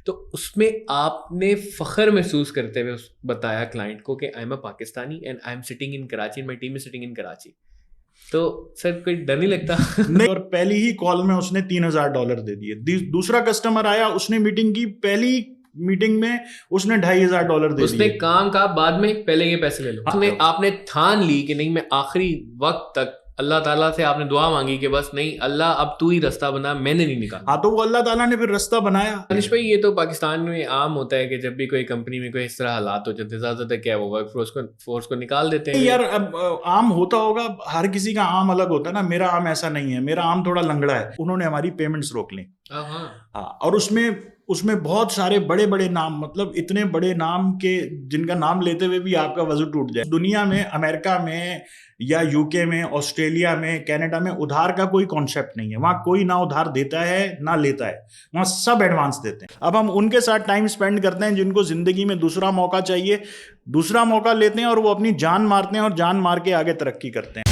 تو اس میں آپ نے فخر محسوس کرتے ہوئے بتایا کلائنٹ کو کہ I am a Pakistani and I am sitting in Karachi, my team is sitting in Karachi. تو سر کوئی ڈر نہیں لگتا؟ نہیں, اور پہلی ہی کال میں اس نے $3,000 دے دیے. دوسرا کسٹمر آیا, اس نے میٹنگ کی, پہلی میٹنگ میں اس نے $2,500 دے دیے. اس نے کام کا بعد میں پہلے یہ پیسے لے لو. آپ نے ٹھان لی کہ نہیں میں آخری وقت تک اللہ تعالیٰ سے آپ نے دعا مانگی کہ بس نہیں اللہ اب تو ہی رستہ بنا, میں نے نہیں نکالا. ہاں, تو وہ اللہ تعالیٰ نے پھر رستہ بنایا. دانش بھائی یہ تو پاکستان میں عام ہوتا ہے کہ جب بھی کوئی کمپنی میں کوئی اس طرح حالات ہو جاتے ہیں, زیادہ تر کیا وہ ورک فورس کو نکال دیتے ہیں. یار اب عام ہوتا ہوگا, ہر کسی کا عام الگ ہوتا ہے نا. میرا عام ایسا نہیں ہے, میرا عام تھوڑا لنگڑا ہے. انہوں نے ہماری پیمنٹس روک لیں. ہاں, اور اس میں بہت سارے بڑے بڑے نام, مطلب اتنے بڑے نام کے جن کا نام لیتے ہوئے بھی آپ کا وضو ٹوٹ جائے. دنیا میں, امریکہ میں یا یو کے میں, آسٹریلیا میں, کینیڈا میں ادھار کا کوئی کانسیپٹ نہیں ہے. وہاں کوئی نہ ادھار دیتا ہے نہ لیتا ہے, وہاں سب ایڈوانس دیتے ہیں. اب ہم ان کے ساتھ ٹائم سپینڈ کرتے ہیں جن کو زندگی میں دوسرا موقع چاہیے, دوسرا موقع لیتے ہیں اور وہ اپنی جان مارتے ہیں اور جان مار کے آگے ترقی کرتے ہیں.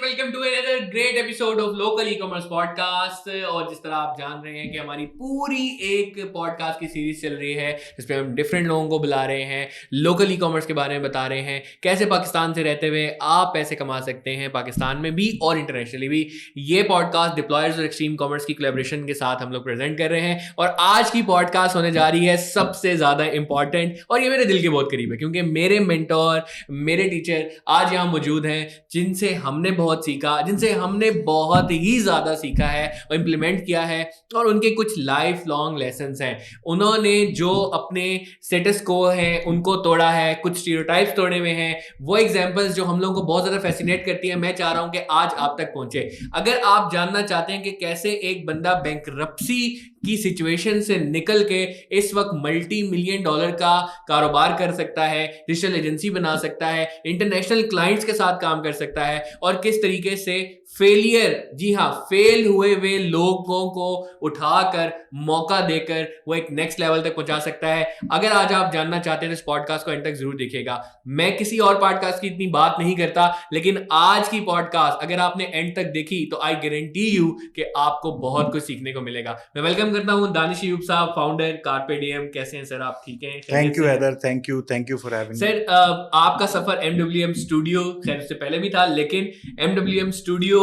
Welcome to another great episode of Local E-commerce Podcast. اور جس طرح آپ جان رہے ہیں کہ ہماری پوری ایک پوڈ کاسٹ کی سیریز چل رہی ہے جس پہ ہم ڈفرینٹ لوگوں کو بلا رہے ہیں, لوکل ای کامرس کے بارے میں بتا رہے ہیں, کیسے پاکستان سے رہتے ہوئے آپ پیسے کما سکتے ہیں پاکستان میں بھی اور انٹرنیشنلی بھی. یہ پوڈ کاسٹ ڈپلائرز اور ایکسٹریم کامرس کی کولیبریشن کے ساتھ ہم لوگ پریزنٹ کر رہے ہیں. اور آج کی پوڈ کاسٹ ہونے جا رہی ہے سب سے زیادہ امپورٹنٹ, اور یہ میرے دل کے بہت قریب ہے کیونکہ میرے مینٹور, میرے ٹیچر آج یہاں موجود ہیں جن سے ہم نے بہت سیکھا, جن سے ہم نے بہت ہی زیادہ سیکھا ہے اور امپلیمنٹ کیا ہے, اور ان کے کچھ لائف لانگ لیسنس ہیں. انہوں نے جو اپنے اسٹیٹس کو ہے ان کو توڑا ہے, کچھ اسٹیریوٹائپس توڑے ہوئے ہیں. وہ ایگزامپلس جو ہم لوگوں کو بہت زیادہ فیسینیٹ کرتی ہیں, میں چاہ رہا ہوں کہ آج آپ تک پہنچے. اگر آپ جاننا چاہتے ہیں کہ کیسے ایک بندہ بینکرپسی کی سچویشن سے نکل کے اس وقت ملٹی ملین ڈالر کا کاروبار کر سکتا ہے, ڈیجیٹل ایجنسی بنا سکتا ہے, انٹرنیشنل کلائنٹس کے ساتھ کام کر سکتا ہے, اور کس طریقے سے فیلئر, جی ہاں فیل ہوئے لوگوں کو اٹھا کر موقع دے کر وہ ایک نیکسٹ لیول تک پہنچا سکتا ہے. اگر آج آپ جاننا چاہتے ہیں تو اس پوڈ کاسٹ کو اینڈ تک ضرور دیکھیے گا. میں کسی اور پوڈ کاسٹ کی اتنی بات نہیں کرتا, لیکن آج کی پوڈ کاسٹ اگر آپ نے اینڈ تک دیکھی تو آئی گارنٹی یو کہ آپ کو بہت کچھ سیکھنے کو ملے گا. میں ویلکم کرتا ہوں دانش ایوب صاحب, فاؤنڈر کارپے ڈی ایم. کیسے ہیں سر آپ؟ ٹھیک ہیں؟ Thank you Haider, thank you for having. Sir آپ کا سفر MWM اسٹوڈیو, خیر اس سے پہلے بھی تھا, لیکن MWM اسٹوڈیو,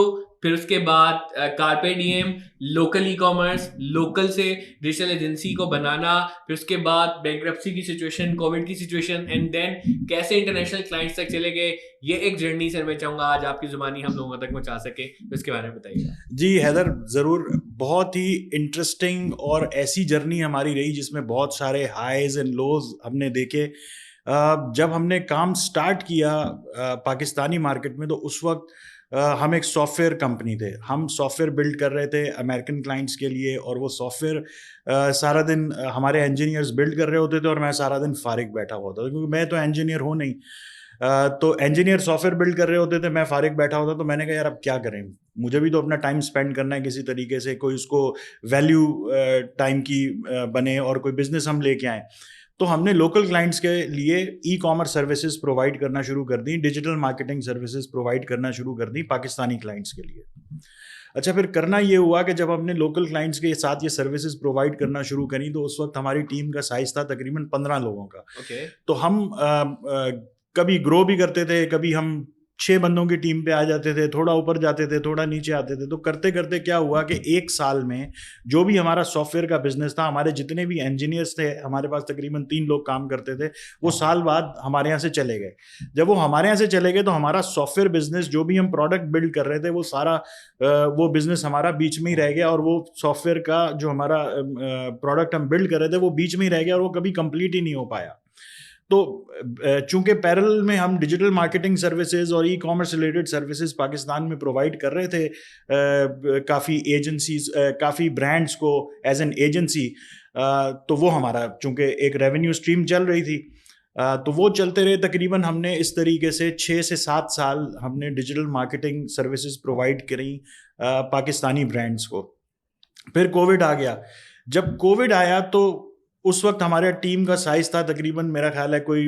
پھر اس کے بعد Carpe Diem, local e-commerce, local سے ڈیجیٹل ایجنسی کو بنانا, پھر اس کے بعد بینکرپسی کی سچویشن, کووڈ کی سچویشن, اینڈ دین کیسے انٹرنیشنل کلائنٹس تک چلے گئے. یہ ایک جرنی سر میں چاہوں گا آج آپ کی زبانی ہم لوگوں تک پہنچا سکے, اس کے بارے میں بتائیے. جی حیدر, ضرور. بہت ہی انٹرسٹنگ اور ایسی جرنی ہماری رہی جس میں بہت سارے ہائیز اینڈ لوز ہم نے دیکھے. جب ہم نے کام سٹارٹ کیا پاکستانی مارکیٹ میں تو اس وقت ہم ایک سافٹ ویئر کمپنی تھے. ہم سافٹ ویئر بلڈ کر رہے تھے امریکن کلائنٹس کے لیے, اور وہ سافٹ ویئر سارا دن ہمارے انجینئرز بلڈ کر رہے ہوتے تھے اور میں سارا دن فارغ بیٹھا ہوا تھا کیونکہ میں تو انجینئر ہوں نہیں. تو انجینئر سافٹ ویئر بلڈ کر رہے ہوتے تھے, میں فارغ بیٹھا ہوتا. تو میں نے کہا یار اب کیا کریں, مجھے بھی تو اپنا ٹائم اسپینڈ کرنا ہے کسی طریقے سے, کوئی اس کو ویلیو ٹائم کی بنے اور کوئی بزنس ہم لے کے آئیں. تو ہم نے لوکل کلائنٹس کے لیے ای کامرس سروسز پرووائڈ کرنا شروع کر دیں, ڈیجیٹل مارکیٹنگ سروسز پرووائڈ کرنا شروع کر دیں پاکستانی کلائنٹس کے لیے. اچھا, پھر کرنا یہ ہوا کہ جب ہم نے لوکل کلائنٹس کے ساتھ یہ سروسز پرووائڈ کرنا شروع کریں تو اس وقت ہماری ٹیم کا سائز تھا تقریباً 15 لوگوں کا. تو ہم کبھی گرو بھی کرتے تھے, کبھی ہم 6 بندوں کی ٹیم پہ آ جاتے تھے, تھوڑا اوپر جاتے تھے, تھوڑا نیچے آتے تھے. تو کرتے کرتے کیا ہوا کہ ایک سال میں جو بھی ہمارا سافٹ ویئر کا بزنس تھا, ہمارے جتنے بھی انجینئرس تھے, ہمارے پاس تقریباً 3 لوگ کام کرتے تھے, وہ سال بعد ہمارے یہاں سے چلے گئے. جب وہ ہمارے یہاں سے چلے گئے تو ہمارا سافٹ ویئر بزنس جو بھی ہم پروڈکٹ بلڈ کر رہے تھے وہ سارا وہ بزنس ہمارا بیچ میں ہی رہ گیا, اور وہ سافٹ ویئر کا جو ہمارا پروڈکٹ ہم بلڈ کر رہے تھے وہ بیچ میں ہی رہ گیا, اور وہ کبھی کمپلیٹ ہی نہیں ہو پایا. تو چونکہ پیرل میں ہم ڈیجیٹل مارکیٹنگ سروسز اور e commerce related services Pakistan میں پرووائڈ کر رہے تھے کافی ایجنسیز, کافی برانڈس کو ایز این ایجنسی, تو وہ ہمارا چونکہ ایک ریونیو اسٹریم چل رہی تھی تو وہ چلتے رہے. تقریباً ہم نے اس طریقے سے 6 سے 7 سال ہم نے ڈیجیٹل مارکیٹنگ سروسز پرووائڈ کریں پاکستانی برانڈس کو. پھر کووڈ آ گیا. جب کووڈ آیا تو اس وقت ہمارے ٹیم کا سائز تھا تقریباً میرا خیال ہے کوئی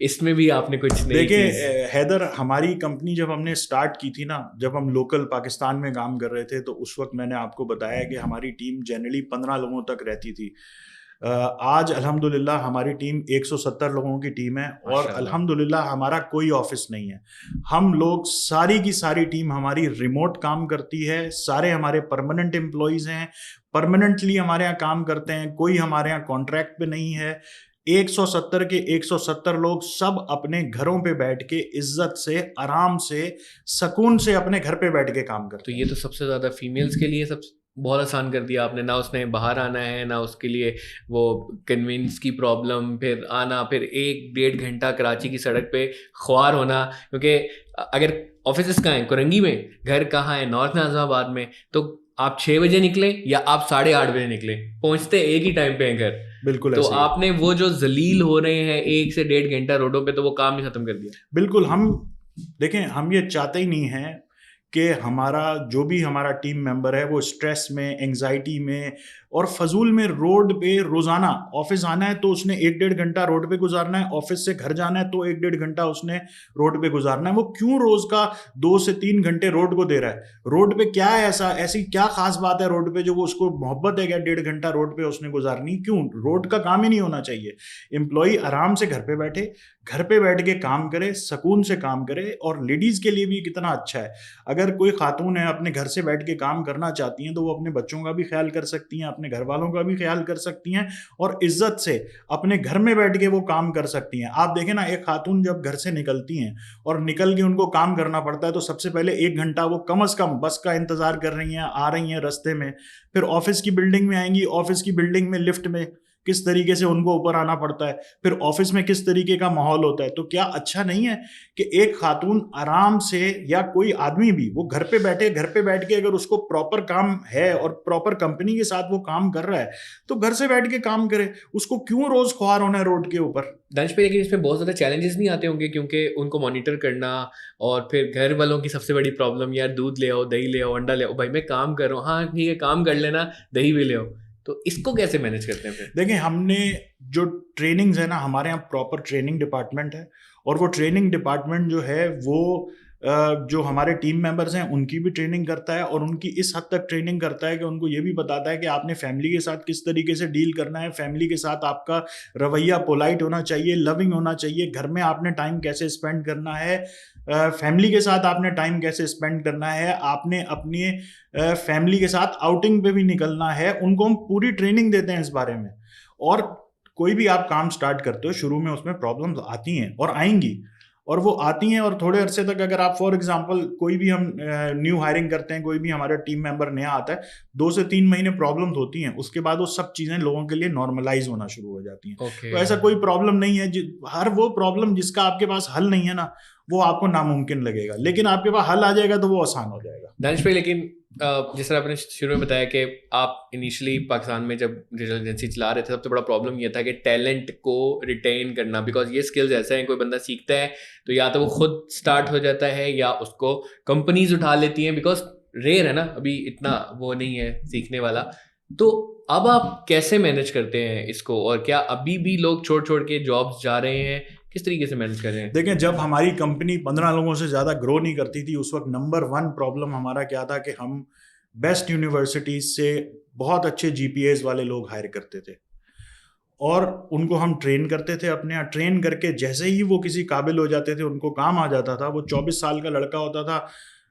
اس میں بھی آپ نے کچھ نہیں. دیکھیں حیدر، ہماری کمپنی جب ہم نے اسٹارٹ کی تھی نا، جب ہم لوکل پاکستان میں کام کر رہے تھے، تو اس وقت میں نے آپ کو بتایا کہ ہماری ٹیم جنرلی 15 لوگوں تک رہتی تھی. آج الحمدللہ ہماری ٹیم 170 لوگوں کی ٹیم ہے، اور الحمدللہ ہمارا کوئی آفس نہیں ہے. ہم لوگ ساری کی ساری ٹیم ہماری ریموٹ کام کرتی ہے. سارے ہمارے پرماننٹ امپلائیز ہیں، پرماننٹلی ہمارے یہاں کام کرتے ہیں. کوئی ہمارے یہاں کانٹریکٹ پہ نہیں ہے. 170 کے 170 لوگ سب اپنے گھروں پہ بیٹھ کے عزت سے، آرام سے، سکون سے اپنے گھر پہ بیٹھ کے کام کرتے ہیں. تو یہ تو سب سے زیادہ فیمیلز کے لیے بہت آسان کر دیا آپ نے. نہ اس نے باہر آنا ہے، نہ اس کے لیے وہ کنوینس کی پرابلم، پھر آنا، پھر 1-1.5 گھنٹہ کراچی کی سڑک پہ خوار ہونا. کیونکہ اگر آفیسز کہاں ہیں؟ کرنگی میں. گھر کہاں ہے؟ نارتھ ناظم آباد میں. تو آپ 6 بجے نکلیں یا آپ 8:30 بجے نکلیں، پہنچتے ایک ہی ٹائم پہ ہیں گھر. بالکل. تو آپ نے وہ جو ذلیل ہو رہے ہیں 1 سے 1.5 گھنٹہ روڈوں پہ، تو وہ کام ہی ختم کر دیا. بالکل. ہم دیکھیں، ہم یہ چاہتے ہی نہیں ہیں کہ ہمارا جو بھی ہمارا ٹیم ممبر ہے وہ اسٹریس میں، انگزائٹی میں اور فضول میں روڈ پہ روزانہ آفس آنا ہے تو اس نے 1-1.5 گھنٹہ روڈ پہ گزارنا ہے، آفس سے گھر جانا ہے تو 1-1.5 گھنٹہ اس نے روڈ پہ گزارنا ہے. وہ کیوں روز کا 2 سے 3 گھنٹے روڈ کو دے رہا ہے؟ روڈ پہ کیا ہے ایسی کیا خاص بات ہے روڈ پہ جو وہ اس کو محبت ہے کہ 1.5 گھنٹہ روڈ پہ اس نے گزارنی؟ کیوں؟ روڈ کا کام ہی نہیں ہونا چاہیے. امپلائی آرام سے گھر پہ بیٹھے، گھر پہ بیٹھ کے کام کرے، سکون سے کام کرے. اور لیڈیز کے لیے بھی کتنا اچھا ہے، اگر کوئی خاتون ہے اپنے گھر سے بیٹھ کے کام کرنا چاہتی ہیں تو وہ اپنے بچوں کا بھی خیال کر سکتی ہیں، اپنے گھر والوں کا بھی خیال کر سکتی ہیں، اور عزت سے اپنے گھر میں بیٹھ کے وہ کام کر سکتی ہیں. آپ دیکھیں نا، ایک خاتون جب گھر سے نکلتی ہیں اور نکل کے ان کو کام کرنا پڑتا ہے تو سب سے پہلے 1 گھنٹہ وہ کم از کم بس کا انتظار کر رہی ہیں، آ رہی ہیں رستے میں، پھر آفس کی بلڈنگ میں آئیں گی، آفس کی بلڈنگ میں لفٹ میں کس طریقے سے ان کو اوپر آنا پڑتا ہے، پھر آفس میں کس طریقے کا ماحول ہوتا ہے. تو کیا اچھا نہیں ہے کہ ایک خاتون آرام سے، یا کوئی آدمی بھی، وہ گھر پہ بیٹھ کے اگر اس کو پراپر کام ہے اور پراپر کمپنی کے ساتھ وہ کام کر رہا ہے تو گھر سے بیٹھ کے کام کرے. اس کو کیوں روز خوار ہونا ہے روڈ کے اوپر؟ دانش پہ لیکن اس میں بہت زیادہ چیلنجز نہیں آتے ہوں گے؟ کیونکہ ان کو مانیٹر کرنا، اور پھر گھر والوں کی سب سے بڑی پرابلم، یار دودھ لے آؤ، دہی لے آؤ، انڈا لے آؤ. بھائی میں کام کر رہا ہوں، ہاں ٹھیک ہے کام کر لینا، دہی بھی لے آؤ. تو اس کو کیسے مینیج کرتے ہیں پھر؟ دیکھیں، ہم نے جو ٹریننگز ہے نا، ہمارے یہاں پراپر ٹریننگ ڈپارٹمنٹ ہے، اور وہ ٹریننگ ڈپارٹمنٹ جو ہے وہ جو ہمارے ٹیم ممبرز ہیں ان کی بھی ٹریننگ کرتا ہے، اور ان کی اس حد تک ٹریننگ کرتا ہے کہ ان کو یہ بھی بتاتا ہے کہ آپ نے فیملی کے ساتھ کس طریقے سے ڈیل کرنا ہے، فیملی کے ساتھ آپ کا رویہ پولائٹ ہونا چاہیے، لونگ ہونا چاہیے، گھر میں آپ نے ٹائم کیسے اسپینڈ کرنا ہے، فیملی کے ساتھ آپ نے ٹائم کیسے اسپینڈ کرنا ہے، آپ نے اپنی فیملی کے ساتھ آؤٹنگ پہ بھی نکلنا ہے. ان کو ہم پوری ٹریننگ دیتے ہیں اس بارے میں. اور کوئی بھی آپ کام سٹارٹ کرتے ہو، شروع میں اس میں پرابلمز آتی ہیں اور آئیں گی، اور وہ آتی ہیں. اور تھوڑے عرصے تک اگر آپ فار ایگزامپل کوئی بھی ہم نیو ہائرنگ کرتے ہیں، کوئی بھی ہمارا ٹیم ممبر نیا آتا ہے، 2 سے 3 مہینے پرابلمز ہوتی ہیں، اس کے بعد وہ سب چیزیں لوگوں کے لیے نارملائز ہونا شروع ہو جاتی ہیں. تو ایسا کوئی پرابلم نہیں ہے. ہر وہ پرابلم جس کا آپ کے پاس حل نہیں ہے نا، وہ آپ کو ناممکن لگے گا، لیکن آپ کے پاس حل آ جائے گا تو وہ آسان ہو جائے گا. دانش بھائی، لیکن جس طرح آپ نے شروع میں بتایا کہ آپ انیشلی پاکستان میں جب ڈیجیٹل ایجنسی چلا رہے تھے، سب سے بڑا پرابلم یہ تھا کہ ٹیلنٹ کو ریٹین کرنا، بیکاز یہ اسکلز ایسے ہیں، کوئی بندہ سیکھتا ہے تو یا تو وہ خود اسٹارٹ ہو جاتا ہے یا اس کو کمپنیز اٹھا لیتی ہیں، بیکاز ریئر ہے نا، ابھی اتنا وہ نہیں ہے سیکھنے والا. تو اب آپ کیسے مینیج کرتے ہیں اس کو، اور کیا ابھی بھی لوگ چھوڑ کے جابس جا رہے ہیں؟ کس طریقے سے مینیج کر رہے ہیں؟ دیکھیں، جب ہماری کمپنی 15 لوگوں سے زیادہ گرو نہیں کرتی تھی، اس وقت نمبر 1 پرابلم ہمارا کیا تھا کہ ہم بیسٹ یونیورسٹیز سے بہت اچھے GPAs والے لوگ ہائر کرتے تھے، اور ان کو ہم ٹرین کرتے تھے اپنے یہاں. ٹرین کر کے جیسے ہی وہ کسی قابل ہو جاتے تھے، ان کو کام آ جاتا تھا. وہ 24 سال کا لڑکا ہوتا تھا،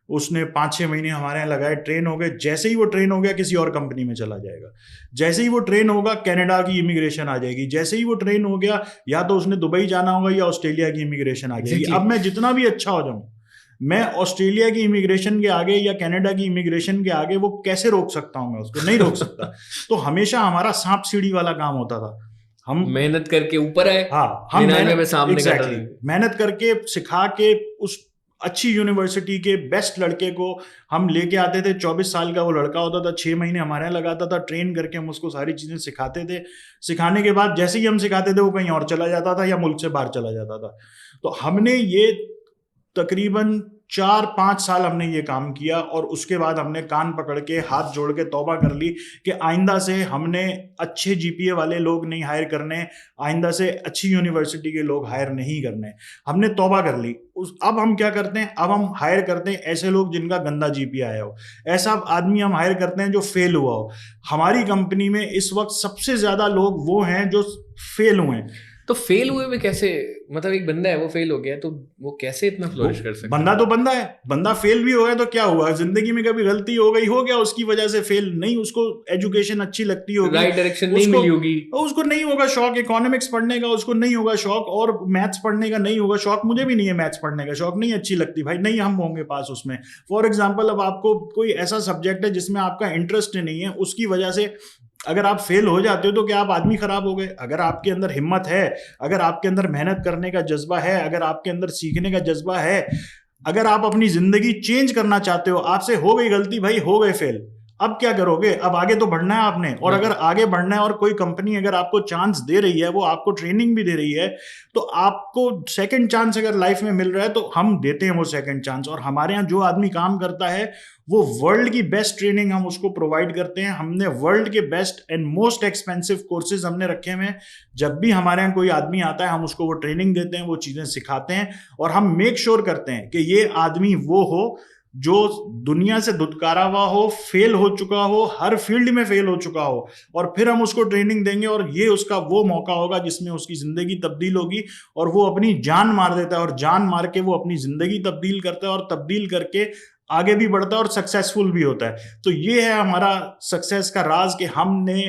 اس نے 5-6 مہینے ہمارے یہاں لگائے، ٹرین ہو گئے. جیسے ہی وہ ٹرین ہو گیا کسی اور کمپنی میں چلا جائے گا. جیسے ہی وہ ٹرین ہوگا کینیڈا کی امیگریشن آ جائے گی. جیسے ہی وہ ٹرین ہو گیا یا تو اس نے دبئی جانا ہوگا یا آسٹریلیا کی امیگریشن آ جائے گی. اب میں جتنا بھی اچھا ہو جاؤں، میں آسٹریلیا کی امیگریشن کے آگے یا کینیڈا کی امیگریشن کے آگے وہ کیسے روک سکتا ہوں؟ میں اس کو نہیں روک سکتا. تو ہمیشہ ہمارا سانپ سیڑھی والا کام ہوتا تھا. ہم محنت کر کے اوپر آئے، ہاں، ہم سامنے محنت کر کے سکھا کے اس اچھی یونیورسٹی کے بیسٹ لڑکے کو ہم لے کے آتے تھے. 24 سال کا وہ لڑکا ہوتا تھا، 6 مہینے ہمارے یہاں لگاتا تھا. ٹرین کر کے ہم اس کو ساری چیزیں سکھاتے تھے. سکھانے کے بعد جیسے ہی ہم سکھاتے تھے وہ کہیں اور چلا جاتا تھا یا ملک سے باہر چلا جاتا تھا. تو ہم نے یہ تقریباً 4-5 سال ہم نے یہ کام کیا, اور اس کے بعد ہم نے کان پکڑ کے ہاتھ جوڑ کے توبہ کر لی کہ آئندہ سے ہم نے اچھے جی پی اے والے لوگ نہیں ہائر کرنے, آئندہ سے اچھی یونیورسٹی کے لوگ ہائر نہیں کرنے. ہم نے توبہ کر لی. اب ہم کیا کرتے ہیں, اب ہم ہائر کرتے ہیں ایسے لوگ جن کا گندا جی پی آیا ہو, ایسا آدمی ہم ہائر کرتے ہیں جو فیل ہوا ہو. ہماری کمپنی میں اس وقت سب سے زیادہ لوگ وہ ہیں جو فیل ہوئے ہیں. تو فیل ہوئے میں کیسے, مطلب ایک بندہ ہے وہ فیل ہو گیا تو وہ کیسے اتنا فلورش کر سکتا ہے؟ بندہ تو بندہ ہے, بندہ فیل بھی ہو گیا تو کیا ہوا, زندگی میں کبھی غلطی ہو گئی, ہو گیا, اس کی وجہ سے فیل نہیں, اس کو ایجوکیشن اچھی لگتی ہوگی, رائٹ ڈائریکشن نہیں ملی ہوگی, اس کو نہیں ہوگا شوق اکنامکس پڑھنے کا, اس کو نہیں ہوگا شوق, اور میتھس پڑھنے کا نہیں ہوگا شوق. مجھے بھی نہیں ہے میتھس پڑھنے کا شوق, نہیں اچھی لگتی بھائی, نہیں ہم ہوں گے پاس اس میں. فار ایگزامپل اب آپ کو کوئی ایسا سبجیکٹ ہے جس میں آپ کا انٹرسٹ نہیں ہے, اس کی وجہ سے اگر آپ فیل ہو جاتے ہو تو کیا آپ آدمی خراب ہو گئے؟ اگر آپ کے اندر ہمت ہے, اگر آپ کے اندر محنت کرنے کا جذبہ ہے, اگر آپ کے اندر سیکھنے کا جذبہ ہے, اگر آپ اپنی زندگی چینج کرنا چاہتے ہو, آپ سے ہو گئی غلطی بھائی, ہو گئے فیل, اب کیا کرو گے؟ اب آگے تو بڑھنا ہے آپ نے. اور اگر آگے بڑھنا ہے اور کوئی کمپنی اگر آپ کو چانس دے رہی ہے, وہ آپ کو ٹریننگ بھی دے رہی ہے, تو آپ کو سیکنڈ چانس اگر لائف میں مل رہا ہے تو ہم دیتے ہیں وہ سیکنڈ چانس. اور ہمارے یہاں جو آدمی کام کرتا ہے وہ ورلڈ کی بیسٹ ٹریننگ ہم اس کو پرووائڈ کرتے ہیں. ہم نے ورلڈ کے best and most expensive courses ہم نے رکھے ہوئے ہیں. جب بھی ہمارے یہاں کوئی آدمی آتا ہے ہم اس کو وہ ٹریننگ دیتے ہیں, وہ چیزیں سکھاتے ہیں, اور ہم میک شیور کرتے ہیں کہ یہ آدمی وہ ہو جو دنیا سے دھتکارا ہوا ہو, فیل ہو چکا ہو, ہر فیلڈ میں فیل ہو چکا ہو, اور پھر ہم اس کو ٹریننگ دیں گے, اور یہ اس کا وہ موقع ہوگا جس میں اس کی زندگی تبدیل ہوگی, اور وہ اپنی جان مار دیتا ہے, اور جان مار کے وہ اپنی زندگی تبدیل کرتا ہے, اور تبدیل کر کے آگے بھی بڑھتا ہے اور سکسیسفل بھی ہوتا ہے. تو یہ ہے ہمارا سکسیس کا راز کہ ہم نے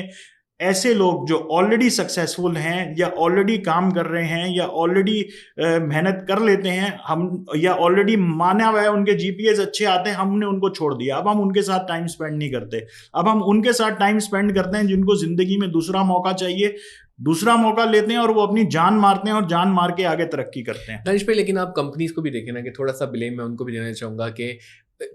ایسے لوگ جو آلریڈی سکسیسفل ہیں, یا آلریڈی کام کر رہے ہیں, یا آلریڈی محنت کر لیتے ہیں, ہم یا آلریڈی مانا ہوا ہے, ان کے جی پی ایز اچھے آتے ہیں, ہم نے ان کو چھوڑ دیا. اب ہم ان کے ساتھ ٹائم اسپینڈ نہیں کرتے, اب ہم ان کے ساتھ ٹائم اسپینڈ کرتے ہیں جن کو زندگی میں دوسرا موقع چاہیے, دوسرا موقع لیتے ہیں, اور وہ اپنی جان مارتے ہیں, اور جان مار کے آگے ترقی کرتے ہیں. دانش بھائی, لیکن آپ کمپنیز کو بھی دیکھیں نا کہ تھوڑا سا بلیم میں ان کو بھی دینا چاہوں گا کہ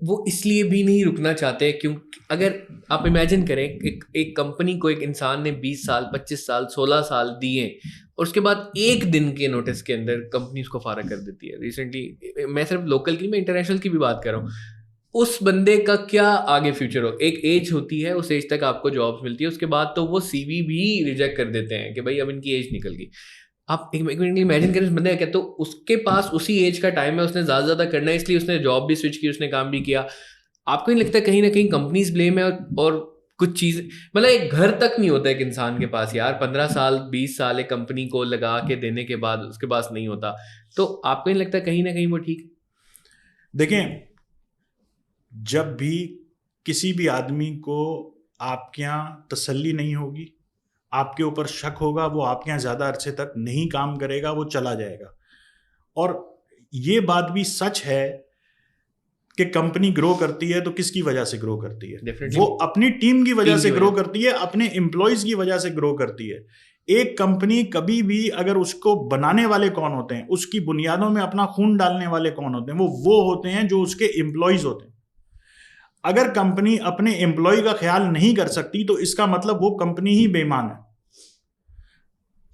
وہ اس لیے بھی نہیں رکنا چاہتے, کیونکہ اگر آپ امیجن کریں ایک کمپنی کو ایک انسان نے 20 سال 25 سال 16 سال دیے, اور اس کے بعد ایک دن کے نوٹس کے اندر کمپنی اس کو فارغ کر دیتی ہے. ریسنٹلی میں صرف لوکل کی, میں انٹرنیشنل کی بھی بات کر رہا ہوں. اس بندے کا کیا آگے فیوچر ہو؟ ایک ایج ہوتی ہے, اس ایج تک آپ کو جابس ملتی ہے, اس کے بعد تو وہ سی وی بھی ریجیکٹ کر دیتے ہیں کہ بھائی اب ان کی ایج نکل گئی. آپ ایک منٹ امیجن کریں اس بندے کا کیا, تو اس کے پاس اسی ایج کا ٹائم ہے, اس نے زیادہ زیادہ کرنا ہے, اس لیے اس نے جاب بھی سوئچ کی, اس نے کام بھی کیا. آپ کو نہیں لگتا کہیں نہ کہیں کمپنیز بلیم ہے, اور کچھ چیز مطلب ایک گھر تک نہیں ہوتا ایک انسان کے پاس یار, 15 سال 20 سال ایک کمپنی کو لگا کے دینے کے بعد اس کے پاس نہیں ہوتا, تو آپ کو نہیں لگتا کہیں نہ کہیں وہ ٹھیک؟ دیکھیں, جب بھی کسی بھی آدمی کو آپ کے یہاں تسلی نہیں ہوگی, آپ کے اوپر شک ہوگا, وہ آپ کے یہاں زیادہ عرصے تک نہیں کام کرے گا, وہ چلا جائے گا. اور یہ بات بھی سچ ہے کہ کمپنی گرو کرتی ہے تو کس کی وجہ سے گرو کرتی ہے؟ وہ اپنی ٹیم کی وجہ سے گرو کرتی ہے, اپنے امپلائیز کی وجہ سے گرو کرتی ہے. ایک کمپنی کبھی بھی, اگر اس کو بنانے والے کون ہوتے ہیں, اس کی بنیادوں میں اپنا خون ڈالنے والے کون ہوتے ہیں, وہ ہوتے ہیں جو اس کے امپلائیز ہوتے ہیں. اگر کمپنی اپنے امپلائی کا خیال نہیں کر سکتی تو اس کا مطلب وہ کمپنی ہی بے ایمان ہے.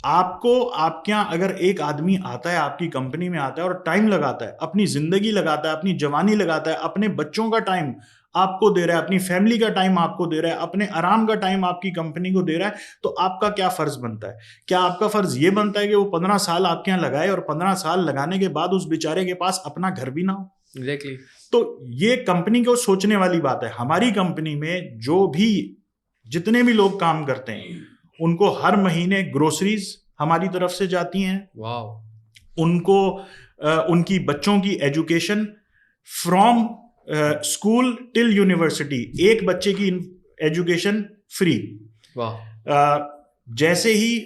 آپ کو, آپ کے یہاں اگر ایک آدمی آتا ہے, آپ کی کمپنی میں آتا ہے اور ٹائم لگاتا ہے, اپنی زندگی لگاتا ہے, اپنی جوانی لگاتا ہے, اپنے بچوں کا ٹائم آپ کو دے رہا ہے, اپنی فیملی کا ٹائم آپ کو دے رہا ہے, اپنے آرام کا ٹائم آپ کی کمپنی کو دے رہا ہے, تو آپ کا کیا فرض بنتا ہے؟ کیا آپ کا فرض یہ بنتا ہے کہ وہ 15 سال آپ کے یہاں لگائے, اور 15 سال لگانے کے بعد اس بیچارے کے پاس اپنا گھر بھی نہ ہو؟ ایگزیکٹلی. تو یہ کمپنی کو سوچنے والی بات ہے. ہماری کمپنی میں جو بھی جتنے بھی لوگ کام کرتے ہیں, ان کو ہر مہینے گروسریز ہماری طرف سے جاتی ہیں. واو. ان کو ان کی بچوں کی education from school till university, ایک بچے کی ایجوکیشن فری. واہ. جیسے ہی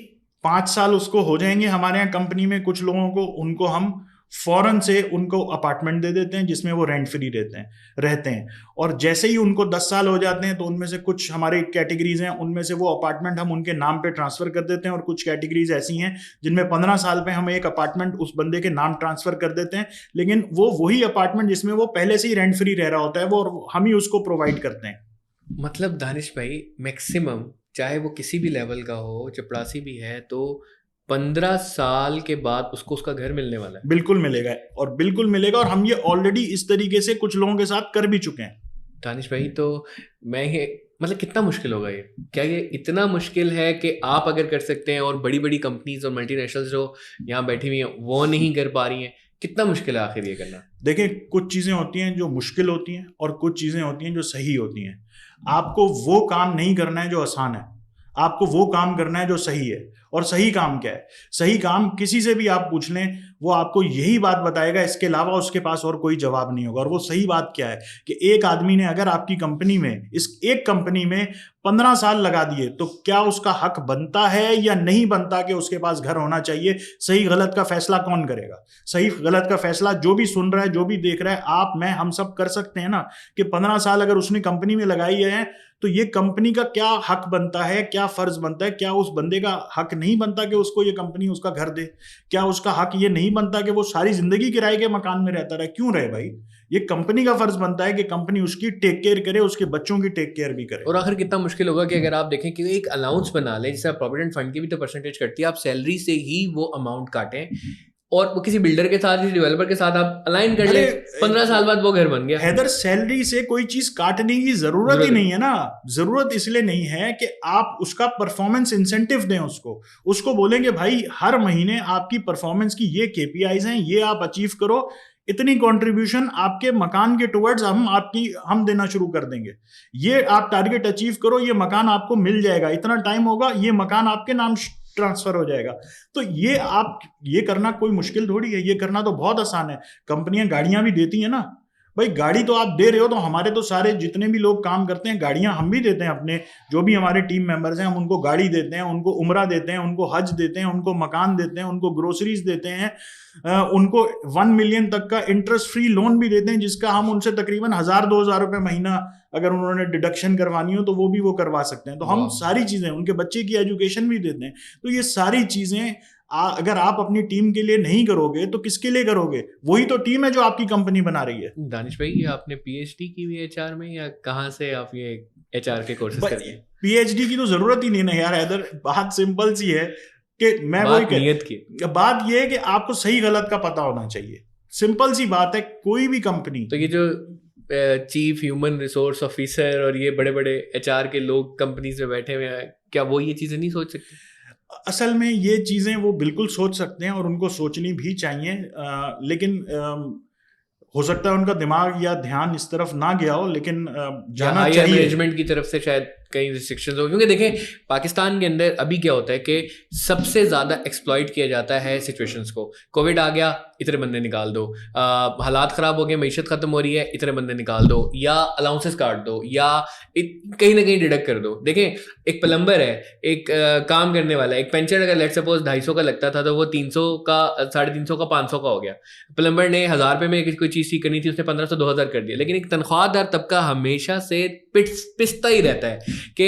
5 سال اس کو ہو جائیں گے ہمارے یہاں کمپنی میں, کچھ لوگوں کو, ان کو ہم فوراً سے ان کو اپارٹمنٹ دے دیتے ہیں جس میں وہ رینٹ فری رہتے ہیں. اور جیسے ہی ان کو 10 سال ہو جاتے ہیں تو ان میں سے کچھ ہمارے کیٹیگریز ہیں, ان میں سے وہ اپارٹمنٹ ہم ان کے نام پہ ٹرانسفر کر دیتے ہیں, اور کچھ کیٹیگریز ایسی ہیں جن میں 15 سال پہ ہم ایک اپارٹمنٹ اس بندے کے نام ٹرانسفر کر دیتے ہیں, لیکن وہ وہی اپارٹمنٹ جس میں وہ پہلے سے ہی رینٹ فری رہ رہا ہوتا ہے, وہ ہم ہی اس کو پرووائڈ کرتے ہیں. مطلب دانش بھائی, میکسیمم چاہے وہ کسی بھی لیول کا ہو, چپڑاسی بھی ہے تو 15 سال کے بعد اس کو اس کا گھر ملنے والا ہے. بالکل ملے گا, اور بالکل ملے گا, اور ہم یہ آلریڈی اس طریقے سے کچھ لوگوں کے ساتھ کر بھی چکے ہیں. دانش بھائی تو میں یہ مطلب کتنا مشکل ہوگا یہ, کیا یہ اتنا مشکل ہے کہ آپ اگر کر سکتے ہیں اور بڑی بڑی کمپنیز اور ملٹی نیشنلز جو یہاں بیٹھی ہوئی ہیں وہ نہیں کر پا رہی ہیں, کتنا مشکل ہے آخر یہ کرنا؟ دیکھیں, کچھ چیزیں ہوتی ہیں جو مشکل ہوتی ہیں اور کچھ چیزیں ہوتی ہیں جو صحیح ہوتی ہیں. آپ کو وہ کام نہیں کرنا ہے جو آسان ہے, آپ کو وہ کام کرنا ہے جو صحیح ہے. اور صحیح کام کیا ہے؟ صحیح کام کسی سے بھی آپ پوچھ لیں, وہ آپ کو یہی بات بتائے گا, اس کے علاوہ اس کے پاس اور کوئی جواب نہیں ہوگا. اور وہ صحیح بات کیا ہے کہ ایک آدمی نے اگر آپ کی کمپنی میں, اس ایک کمپنی میں 15 سال لگا دیے, تو کیا اس کا حق بنتا ہے یا نہیں بنتا کہ اس کے پاس گھر ہونا چاہیے؟ صحیح غلط کا فیصلہ کون کرے گا؟ صحیح غلط کا فیصلہ جو بھی سن رہا ہے, جو بھی دیکھ رہا ہے, آپ, میں, ہم سب کر سکتے ہیں نا, کہ 15 سال اگر اس نے کمپنی میں لگائی ہے تو یہ کمپنی کا کیا حق بنتا ہے, کیا فرض بنتا ہے. کیا اس بندے کا حق نہیں بنتا کہ اس کو یہ کمپنی اس کا گھر دے؟ کیا اس کا حق یہ نہیں بنتا کہ وہ ساری زندگی کرائے کے مکان میں رہتا رہے؟ کیوں رہے بھائی؟ یہ کمپنی کا فرض بنتا ہے کہ کمپنی اس کی ٹیک کیئر کرے, اس کے بچوں کی ٹیک کیئر بھی کرے. اور آخر کتنا مشکل ہوگا کہ اگر آپ دیکھیں کہ ایک الاؤنس بنا لیں, جیسے آپ پروویڈنٹ فنڈ کی بھی تو پرسنٹیج کٹتی ہے, آپ سیلری سے ہی وہ اماؤنٹ کاٹیں اور وہ کسی بلڈر کے ساتھ, کسی ڈیولپر کے ساتھ آپ الائن کر لیں, 15 سال بعد وہ گھر بن گیا. حیدر, سیلری سے کوئی چیز کاٹنے کی ضرورت ہی نہیں ہے نا. ضرورت اس لیے نہیں ہے کہ آپ اس کا پرفارمنس انسینٹیو دیں اس کو بولیں کہ بھائی ہر مہینے آپ کی پرفارمنس کی یہ KPIs ہیں, یہ آپ اچیو کرو, اتنی کنٹریبیوشن آپ کے مکان کے ٹورڈز ہم دینا شروع کر دیں گے, یہ آپ ٹارگیٹ اچیو کرو, یہ مکان آپ کو مل جائے گا, اتنا ٹائم ہوگا, یہ مکان آپ کے نام ٹرانسفر ہو جائے گا. تو یہ کرنا کوئی مشکل تھوڑی ہے, یہ کرنا تو بہت آسان ہے. کمپنیاں گاڑیاں بھی دیتی ہیں نا بھائی, گاڑی تو آپ دے رہے ہو, تو ہمارے تو سارے جتنے بھی لوگ کام کرتے ہیں گاڑیاں ہم بھی دیتے ہیں اپنے, جو بھی ہمارے ٹیم ممبرز ہیں, ہم ان کو گاڑی دیتے ہیں, ان کو عمرہ دیتے ہیں, ان کو حج دیتے ہیں, ان کو مکان دیتے ہیں, ان کو گروسریز دیتے ہیں, ان کو 1 ملین تک کا انٹرسٹ فری لون بھی دیتے ہیں, جس کا ہم ان سے تقریباً 1,000-2,000 روپے مہینہ اگر انہوں نے ڈیڈکشن کروانی ہو تو وہ بھی وہ کروا سکتے ہیں. تو ہم ساری چیزیں, ان کے بچے کی ایجوکیشن بھی دیتے ہیں. تو یہ ساری چیزیں اگر آپ اپنی ٹیم کے لیے نہیں کرو گے تو کس کے لیے کرو گے؟ وہی تو ٹیم ہے جو آپ کی کمپنی بنا رہی ہے. دانش بھائی, یہ آپ نے PhD کی ہوئی HR میں, یا کہاں سے آپ یہ HR کے کورسز کر رہے ہیں؟ PhD کی تو ضرورت ہی نہیں نا یار حیدر, بات سمپل سی ہے کہ میں وہی نیت کی بات یہ ہے کہ آپ کو صحیح غلط کا پتہ ہونا چاہیے. سمپل سی بات ہے. کوئی بھی کمپنی, تو یہ جو چیف ہیومن ریسورس آفیسر اور یہ بڑے بڑے HR کے لوگ کمپنیز میں بیٹھے ہوئے ہیں, کیا وہ یہ چیزیں نہیں سوچ سکتے؟ اصل میں یہ چیزیں وہ بالکل سوچ سکتے ہیں, اور ان کو سوچنی بھی چاہیے, لیکن ہو سکتا ہے ان کا دماغ یا دھیان اس طرف نہ گیا ہو, لیکن جانا چاہیے. مینجمنٹ کی طرف سے شاید کئی ریسٹرکشنز ہو, کیونکہ دیکھیں پاکستان کے اندر ابھی کیا ہوتا ہے کہ سب سے زیادہ ایکسپلائٹ کیا جاتا ہے سچویشنز کو. کووڈ آ گیا, اتنے بندے نکال دو, حالات خراب ہو گئے, معیشت ختم ہو رہی ہے, اتنے بندے نکال دو, یا الاؤنسز کاٹ دو, یا کہیں نہ کہیں ڈیڈکٹ کر دو. دیکھیں ایک پلمبر ہے, ایک کام کرنے والا ہے, ایک پینچر اگر لیٹ سپوز 250 کا لگتا تھا تو وہ 300 کا, 350 کا, 500 کا ہو گیا. پلمبر نے 1000 روپے میں کوئی چیز ٹھیک کرنی تھی, اس نے 1500 2000 کر دیا. لیکن ایک تنخواہ دار طبقہ ہمیشہ سے پستا ہی رہتا ہے کہ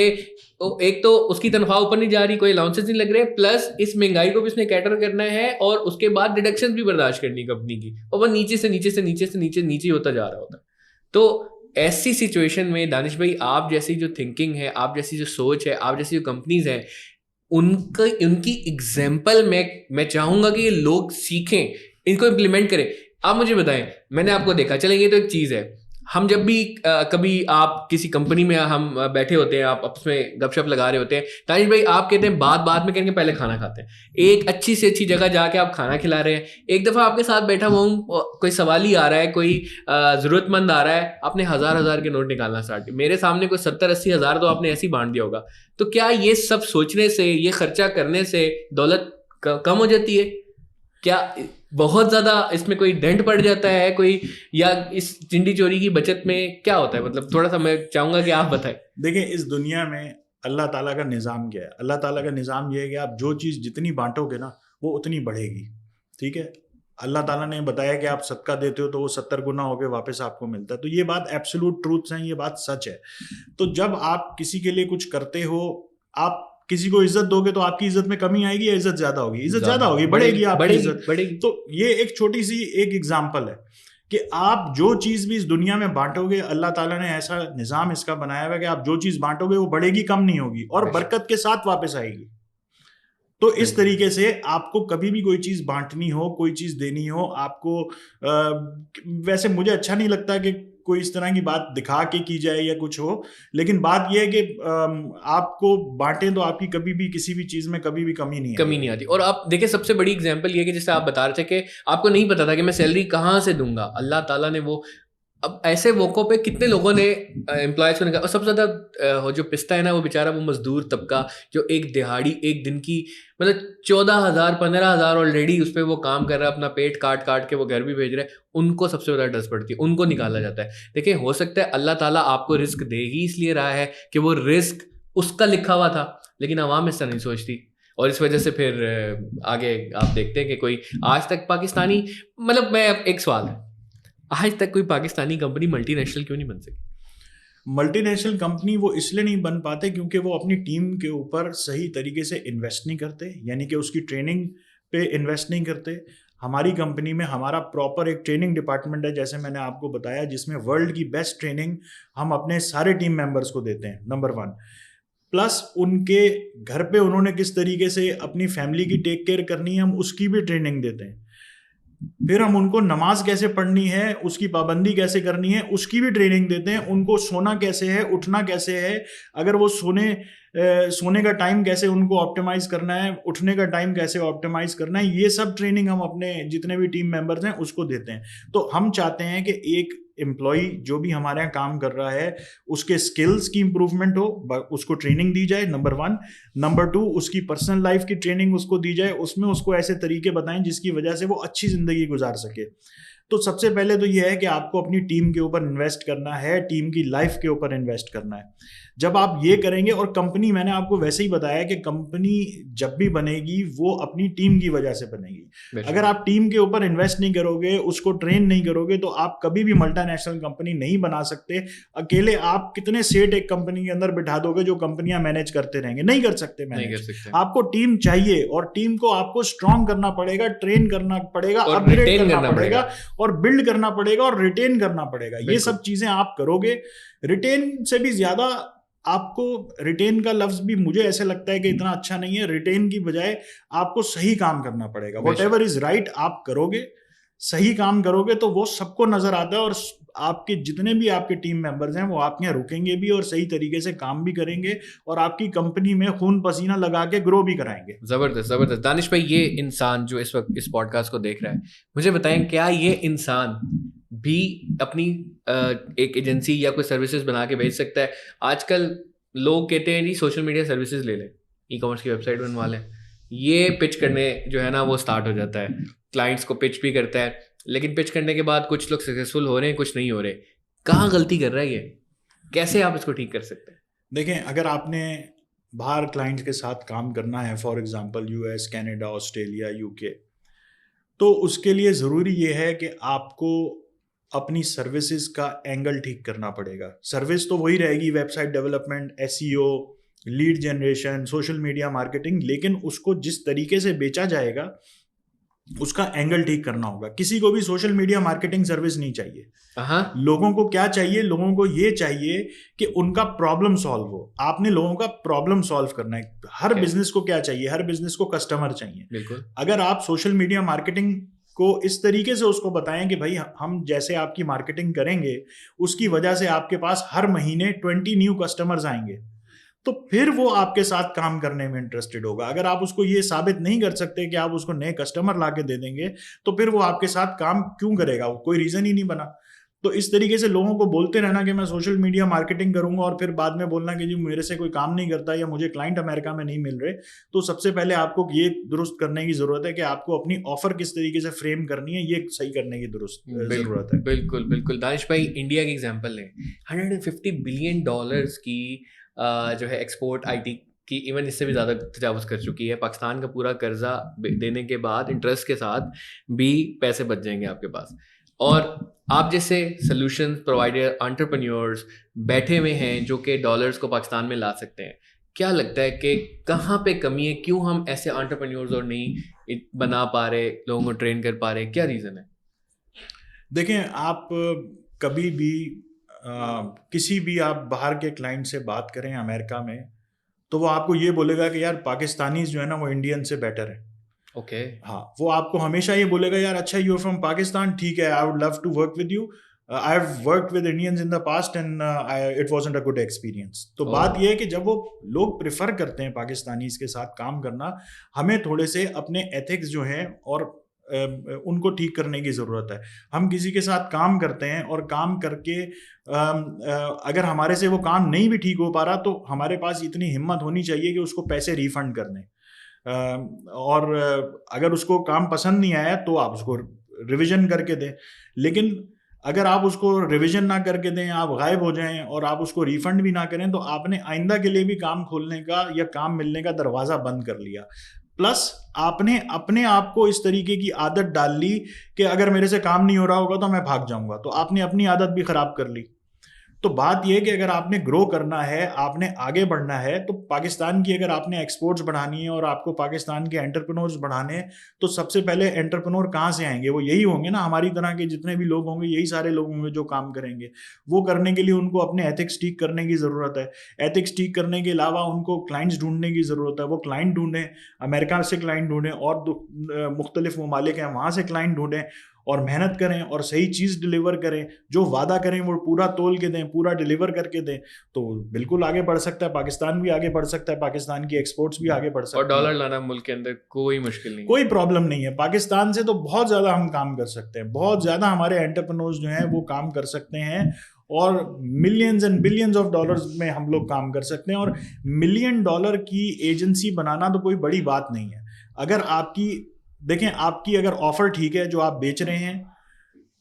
ایک تو اس کی تنخواہ اوپر نہیں جا رہی, کوئی الاؤنسز نہیں لگ رہے, پلس اس مہنگائی کو بھی اس نے کیٹر کرنا ہے, اور اس کے بعد ڈیڈکشن بھی برداشت کرنی کمپنی کی, اور وہ نیچے سے نیچے سے نیچے سے نیچے نیچے ہوتا جا رہا ہوتا ہے. تو ایسی سچویشن میں دانش بھائی, آپ جیسی جو تھنکنگ ہے, آپ جیسی جو سوچ ہے, آپ جیسی جو کمپنیز ہیں, ان کی ایگزامپل میں چاہوں گا کہ یہ لوگ سیکھیں, ان کو امپلیمنٹ کریں. آپ مجھے بتائیں, میں نے آپ کو دیکھا, چلیں یہ تو ایک چیز ہے, ہم جب بھی کبھی آپ کسی کمپنی میں ہم بیٹھے ہوتے ہیں, آپ اس میں گپ شپ لگا رہے ہوتے ہیں, دانش بھائی آپ کہتے ہیں بات میں کہیں گے پہلے کھانا کھاتے ہیں. ایک اچھی سے اچھی جگہ جا کے آپ کھانا کھلا رہے ہیں, ایک دفعہ آپ کے ساتھ بیٹھا ہوا ہوں, کوئی سوالی آ رہا ہے, کوئی ضرورت مند آ رہا ہے, آپ نے 1000 کے نوٹ نکالنا اسٹارٹ کیا, میرے سامنے کوئی 70-80 ہزار تو آپ نے ایسے ہی بانٹ دیا ہوگا. تو کیا یہ سب سوچنے سے, یہ خرچہ کرنے سے دولت کم ہو جاتی ہے؟ کیا بہت زیادہ اس میں کوئی ڈنٹ پڑ جاتا ہے کوئی, یا اس چنڈی چوری کی بچت میں کیا ہوتا ہے؟ مطلب تھوڑا سا میں چاہوں گا کہ آپ بتائیں. دیکھیں اس دنیا میں اللہ تعالیٰ کا نظام کیا ہے. اللہ تعالیٰ کا نظام یہ ہے کہ آپ جو چیز جتنی بانٹو گے نا وہ اتنی بڑھے گی. ٹھیک ہے, اللہ تعالیٰ نے بتایا کہ آپ صدقہ دیتے ہو تو وہ 70 گنا ہو کے واپس آپ کو ملتا ہے. تو یہ بات ایبسولوٹ ٹروتس ہیں, یہ بات سچ ہے. تو جب آپ کسی کے لیے کچھ کرتے ہو, آپ کسی کو عزت دو گے تو آپ کی عزت میں کمی آئے گی یا عزت زیادہ ہوگی؟ عزت زیادہ ہوگی, بڑھے گی آپ کی عزت, بڑھے گی. تو یہ ایک چھوٹی سی ایک ایگزامپل ہے کہ آپ جو چیز بھی اس دنیا میں بانٹو گے, اللہ تعالیٰ نے ایسا نظام اس کا بنایا ہوا ہے کہ آپ جو چیز بانٹو گے وہ بڑھے گی, کم نہیں ہوگی, اور برکت کے ساتھ واپس آئے گی. تو اس طریقے سے آپ کو کبھی بھی کوئی چیز بانٹنی ہو, کوئی چیز دینی ہو, آپ کو ویسے مجھے اچھا نہیں لگتا کہ کوئی اس طرح کی بات دکھا کے کی جائے یا کچھ ہو, لیکن بات یہ ہے کہ آپ کو بانٹیں تو آپ کی کبھی بھی کسی بھی چیز میں کبھی بھی کمی نہیں آتی. اور آپ دیکھیں سب سے بڑی ایگزامپل یہ کہ جیسے آپ بتا رہے تھے کہ آپ کو نہیں پتا تھا کہ میں سیلری کہاں سے دوں گا, اللہ تعالیٰ نے وہ, اب ایسے موقعوں پہ کتنے لوگوں نے امپلائز کو نکالا. اور سب سے زیادہ جو پستا ہے نا وہ بیچارہ وہ مزدور طبقہ جو ایک دہاڑی ایک دن کی مطلب 14,000 15,000 آلریڈی اس پہ وہ کام کر رہا ہے, اپنا پیٹ کاٹ کے وہ گھر بھی بھیج رہا ہے, ان کو سب سے زیادہ ڈس پڑتی ہے, ان کو نکالا جاتا ہے. دیکھیں ہو سکتا ہے اللہ تعالیٰ آپ کو رزق دے ہی اس لیے رہا ہے کہ وہ رزق اس کا لکھا ہوا تھا, لیکن عوام اس طرح نہیں سوچتی. اور اس وجہ سے پھر آگے آپ دیکھتے ہیں کہ کوئی آج تک پاکستانی, مطلب میں ایک سوال ہے, آج تک کوئی پاکستانی کمپنی ملٹی نیشنل کیوں نہیں بن سکی؟ ملٹی نیشنل کمپنی وہ اس لیے نہیں بن پاتے کیونکہ وہ اپنی ٹیم کے اوپر صحیح طریقے سے انویسٹ نہیں کرتے, یعنی کہ اس کی ٹریننگ پہ انویسٹ نہیں کرتے. ہماری کمپنی میں ہمارا پراپر ایک ٹریننگ ڈپارٹمنٹ ہے, جیسے میں نے آپ کو بتایا, جس میں ورلڈ کی بیسٹ ٹریننگ ہم اپنے سارے ٹیم ممبرس کو دیتے ہیں, نمبر 1. پلس ان کے گھر پہ انہوں نے کس طریقے سے اپنی فیملی کی ٹیک کیئر کرنی ہے, ہم اس کی بھی ٹریننگ دیتے ہیں. پھر ہم ان کو نماز کیسے پڑھنی ہے, اس کی پابندی کیسے کرنی ہے, اس کی بھی ٹریننگ دیتے ہیں. ان کو سونا کیسے ہے, اٹھنا کیسے ہے, اگر وہ سونے کا ٹائم کیسے ان کو آپٹیمائز کرنا ہے, اٹھنے کا ٹائم کیسے آپٹیمائز کرنا ہے, یہ سب ٹریننگ ہم اپنے جتنے بھی ٹیم ممبرز ہیں اس کو دیتے ہیں. تو ہم چاہتے ہیں کہ ایک امپلائی جو بھی ہمارے یہاں کام کر رہا ہے اس کے اسکلز کی امپروومنٹ ہو, اس کو ٹریننگ دی جائے, نمبر 1. نمبر 2, اس کی پرسنل لائف کی ٹریننگ اس کو دی جائے, اس میں اس کو ایسے طریقے بتائیں جس کی وجہ سے وہ اچھی زندگی گزار سکے. تو سب سے پہلے تو یہ ہے کہ آپ کو اپنی ٹیم کے اوپر انویسٹ کرنا ہے, ٹیم کی لائف کے اوپر انویسٹ کرنا ہے. جب آپ یہ کریں گے, اور کمپنی میں نے آپ کو ویسے ہی بتایا کہ کمپنی جب بھی بنے گی وہ اپنی ٹیم کی وجہ سے بنے گی. اگر آپ ٹیم کے اوپر انویسٹ نہیں کرو گے, اس کو ٹرین نہیں کرو گے, تو آپ کبھی بھی ملٹی نیشنل کمپنی نہیں بنا سکتے. اکیلے آپ کتنے سیٹ ایک کمپنی کے اندر بٹھا دو گے جو کمپنیاں مینیج کرتے رہیں گے, نہیں کر سکتے مینیج. آپ کو ٹیم چاہیے, اور ٹیم کو آپ کو اسٹرانگ کرنا پڑے گا, ٹرین کرنا پڑے گا, اپ گریڈ کرنا پڑے گا, اور بلڈ کرنا پڑے گا, اور ریٹین کرنا پڑے گا. یہ سب چیزیں آپ کرو گے. ریٹین سے بھی زیادہ آپ کو, ریٹین کا لفظ بھی مجھے ایسے لگتا ہے کہ اتنا اچھا نہیں ہے. ریٹین کی بجائے آپ کو صحیح کام کرنا پڑے گا. واٹ ایور از رائٹ آپ کرو گے, صحیح کام کرو گے تو وہ سب کو نظر آتا ہے, اور آپ کے جتنے بھی آپ کے ٹیم ممبرز ہیں وہ آپ کے یہاں رکیں گے بھی, اور صحیح طریقے سے کام بھی کریں گے, اور آپ کی کمپنی میں خون پسینہ لگا کے گرو بھی کرائیں گے. زبردست زبردست. دانش بھائی, یہ انسان جو اس وقت اس پوڈ کاسٹ کو دیکھ رہا ہے, مجھے بتائیں کیا یہ انسان بھی اپنی ایک ایجنسی یا کوئی سروسز بنا کے بھیج سکتا ہے؟ آج کل لوگ کہتے ہیں جی سوشل میڈیا سروسز لے لیں, ای کامرس کی ویب سائٹ بنوا لیں, یہ پچ کرنے جو ہے نا وہ اسٹارٹ ہو جاتا ہے, کلائنٹس کو پچ بھی کرتا ہے, لیکن پچ کرنے کے بعد کچھ لوگ سکسیزفل ہو رہے ہیں, کچھ نہیں ہو رہے. کہاں غلطی کر رہا ہے یہ, کیسے آپ اس کو ٹھیک کر سکتے ہیں؟ دیکھیں, اگر آپ نے باہر کلائنٹس کے ساتھ کام کرنا ہے, for example US, Canada, Australia, UK, تو اس کے لیے ضروری یہ ہے کہ آپ کو اپنی سروسز کا اینگل ٹھیک کرنا پڑے گا. سروس تو وہی رہے گی, website development, SEO, lead generation, social media marketing, لیکن اس کو جس طریقے سے بیچا جائے گا اس کا اینگل ٹھیک کرنا ہوگا. کسی کو بھی سوشل میڈیا مارکیٹنگ سروس نہیں چاہیے. لوگوں کو کیا چاہیے, لوگوں کو یہ چاہیے کہ ان کا پرابلم سالو ہو. آپ نے لوگوں کا پرابلم سالو کرنا ہے. ہر بزنس کو کیا چاہیے, ہر بزنس کو کسٹمر چاہیے. بالکل. اگر آپ سوشل میڈیا مارکیٹنگ کو اس طریقے سے اس کو بتائیں کہ بھائی ہم جیسے آپ کی مارکیٹنگ کریں گے اس کی وجہ سے آپ کے پاس ہر مہینے 20 نیو کسٹمرز آئیں گے, تو پھر وہ آپ کے ساتھ کام کرنے میں انٹرسٹڈ ہوگا. اگر آپ اس کو یہ ثابت نہیں کر سکتے کہ آپ اس کو نئے کسٹمر لا کے دے دیں گے, تو پھر وہ آپ کے ساتھ کام کیوں کرے گا, کوئی ریزن ہی نہیں بنا. تو اس طریقے سے لوگوں کو بولتے رہنا کہ میں سوشل میڈیا مارکیٹنگ کروں گا, اور پھر بعد میں بولنا کہ جی میرے سے کوئی کام نہیں کرتا یا مجھے کلائنٹ امریکہ میں نہیں مل رہے. تو سب سے پہلے آپ کو یہ درست کرنے کی ضرورت ہے کہ آپ کو اپنی آفر کس طریقے سے فریم کرنی ہے, یہ صحیح کرنے کی درست ضرورت ہے. بالکل بالکل. دانش بھائی, انڈیا کی ایگزامپل لیں, $150 بلین کی جو ہے ایکسپورٹ آئی ٹی کی, ایون اس سے بھی زیادہ تجاوز کر چکی ہے. پاکستان کا پورا قرضہ دینے کے بعد انٹرسٹ کے ساتھ بھی پیسے بچ جائیں گے آپ کے پاس. اور آپ جیسے سلوشن پرووائڈر انٹرپرینیورز بیٹھے ہوئے ہیں جو کہ ڈالرز کو پاکستان میں لا سکتے ہیں. کیا لگتا ہے کہ کہاں پہ کمی ہے, کیوں ہم ایسے انٹرپرینیورز اور نہیں بنا پا رہے, لوگوں کو ٹرین کر پا رہے, کیا ریزن ہے؟ دیکھیں, آپ کبھی بھی کسی بھی آپ باہر کے کلائنٹ سے بات کریں امریکہ میں, تو وہ آپ کو یہ بولے گا کہ یار پاکستانیز جو ہے نا وہ انڈین سے بیٹر ہے. اوکے. ہاں, وہ آپ کو ہمیشہ یہ بولے گا یار اچھا یو آر فرام پاکستان, ٹھیک ہے, I would love to work with you, I have worked with Indians in the past and it wasn't a good experience. تو بات یہ ہے کہ جب وہ لوگ پریفر کرتے ہیں پاکستانیز کے ساتھ کام کرنا, ہمیں تھوڑے سے اپنے ایتھکس جو ہیں اور ان کو ٹھیک کرنے کی ضرورت ہے. ہم کسی کے ساتھ کام کرتے ہیں اور کام کر کے اگر ہمارے سے وہ کام نہیں بھی ٹھیک ہو پا رہا تو ہمارے پاس اتنی ہمت ہونی چاہیے کہ اس کو پیسے ریفنڈ کر دیں, اور اگر اس کو کام پسند نہیں آیا تو آپ اس کو ریویژن کر کے دیں. لیکن اگر آپ اس کو ریویژن نہ کر کے دیں, آپ غائب ہو جائیں اور آپ اس کو ریفنڈ بھی نہ کریں, تو آپ نے آئندہ کے لیے بھی کام کھولنے کا یا کام ملنے کا دروازہ بند کر لیا. پلس آپ نے اپنے آپ کو اس طریقے کی عادت ڈال لی کہ اگر میرے سے کام نہیں ہو رہا ہوگا تو میں بھاگ جاؤں گا, تو آپ نے اپنی عادت بھی خراب کر لی. تو بات یہ کہ اگر آپ نے گرو کرنا ہے, آپ نے آگے بڑھنا ہے, تو پاکستان کی اگر آپ نے ایکسپورٹس بڑھانی ہے اور آپ کو پاکستان کے انٹرپرینورز بڑھانے ہیں, تو سب سے پہلے انٹرپرینور کہاں سے آئیں گے؟ وہ یہی ہوں گے نا, ہماری طرح کے جتنے بھی لوگ ہوں گے یہی سارے لوگ ہوں گے جو کام کریں گے. وہ کرنے کے لیے ان کو اپنے ایتھکس ٹھیک کرنے کی ضرورت ہے. ایتھکس ٹھیک کرنے کے علاوہ ان کو کلائنٹس ڈھونڈنے کی ضرورت ہے. وہ کلائنٹ ڈھونڈیں, امریکہ سے کلائنٹ ڈھونڈیں, اور مختلف ممالک ہیں وہاں سے کلائنٹ ڈھونڈیں, اور محنت کریں اور صحیح چیز ڈلیور کریں, جو وعدہ کریں وہ پورا تول کے دیں, پورا ڈلیور کر کے دیں, تو بالکل آگے بڑھ سکتا ہے پاکستان بھی, آگے بڑھ سکتا ہے پاکستان کی ایکسپورٹس بھی آگے بڑھ سکتے ہیں. اور ڈالر لانا ملک کے اندر کوئی مشکل نہیں, کوئی پرابلم نہیں ہے. پاکستان سے تو بہت زیادہ ہم کام کر سکتے ہیں, بہت زیادہ ہمارے انٹرپرینورز جو ہیں وہ کام کر سکتے ہیں, اور millions and billions of dollars میں ہم لوگ کام کر سکتے ہیں. اور $1 ملین کی ایجنسی بنانا تو کوئی بڑی بات نہیں ہے. اگر آپ کی دیکھیں, آپ کی اگر آفر ٹھیک ہے جو آپ بیچ رہے ہیں,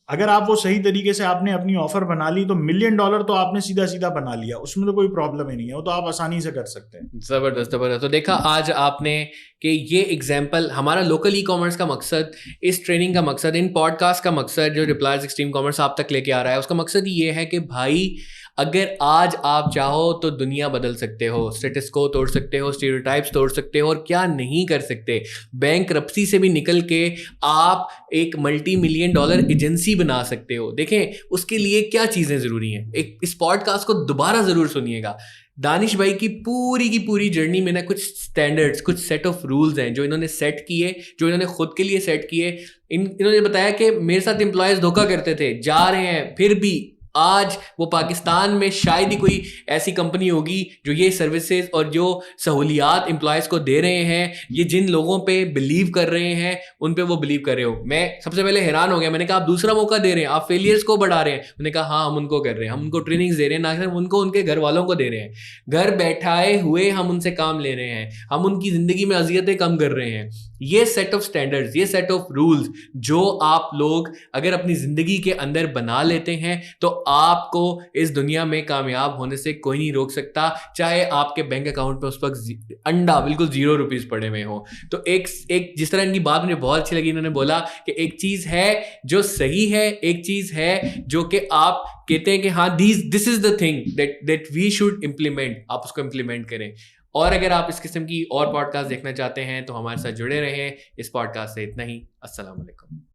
اگر آپ وہ صحیح طریقے سے آپ نے اپنی آفر بنا لی تو $1 ملین تو آپ نے سیدھا سیدھا بنا لیا, اس میں تو کوئی پرابلم ہی نہیں ہے, وہ تو آپ آسانی سے کر سکتے ہیں. زبردست زبردست. تو دیکھا آج آپ نے کہ یہ ایگزامپل ہمارا لوکل ای کامرس کا مقصد, اس ٹریننگ کا مقصد, ان پوڈ کاسٹ کا مقصد جو ریپلائز ایکسٹریم کامرس آپ تک لے کے آ رہا ہے, اس کا مقصد یہ ہے کہ بھائی اگر آج آپ چاہو تو دنیا بدل سکتے ہو, اسٹیٹس کو توڑ سکتے ہو, اسٹیریوٹائپس توڑ سکتے ہو, اور کیا نہیں کر سکتے. بینک رپسی سے بھی نکل کے آپ ایک $multi million ایجنسی بنا سکتے ہو. دیکھیں اس کے لیے کیا چیزیں ضروری ہیں, ایک اس پوڈ کاسٹ کو دوبارہ ضرور سنیے گا. دانش بھائی کی پوری جرنی میں نا کچھ اسٹینڈرڈس, کچھ سیٹ آف رولز ہیں جو انہوں نے سیٹ کیے, جو انہوں نے خود کے لیے سیٹ کیے. انہوں نے بتایا کہ میرے ساتھ امپلائیز دھوکہ کرتے تھے, جا رہے ہیں, پھر بھی آج وہ پاکستان میں شاید ہی کوئی ایسی کمپنی ہوگی جو یہ سروسز اور جو سہولیات امپلائیز کو دے رہے ہیں, یہ جن لوگوں پہ بلیو کر رہے ہیں ان پہ وہ بلیو کر رہے ہو. میں سب سے پہلے حیران ہو گیا, میں نے کہا آپ دوسرا موقع دے رہے ہیں, آپ فیلئرس کو بڑھا رہے ہیں. انہوں نے کہا ہاں ہم ان کو کر رہے ہیں, ہم ان کو ٹریننگز دے رہے ہیں, نہ صرف ان کو, ان کے گھر والوں کو دے رہے ہیں. گھر بیٹھائے ہوئے ہم ان سے کام لے رہے ہیں, ہم ان کی زندگی میں اذیتیں کم کر رہے ہیں. یہ سیٹ آف سٹینڈرڈز, یہ سیٹ آف رولز جو آپ لوگ اگر اپنی زندگی کے اندر بنا لیتے ہیں تو آپ کو اس دنیا میں کامیاب ہونے سے کوئی نہیں روک سکتا, چاہے آپ کے بینک اکاؤنٹ پہ اس وقت انڈا بالکل $0 پڑے ہوئے ہوں. تو ایک جس طرح ان کی بات مجھے بہت اچھی لگی, انہوں نے بولا کہ ایک چیز ہے جو صحیح ہے, ایک چیز ہے جو کہ آپ کہتے ہیں کہ ہاں this is the thing that we should implement, آپ اس کو امپلیمنٹ کریں. اور اگر آپ اس قسم کی اور پوڈ کاسٹ دیکھنا چاہتے ہیں تو ہمارے ساتھ جڑے رہیں. اس پوڈ کاسٹ سے اتنا ہی. السلام علیکم.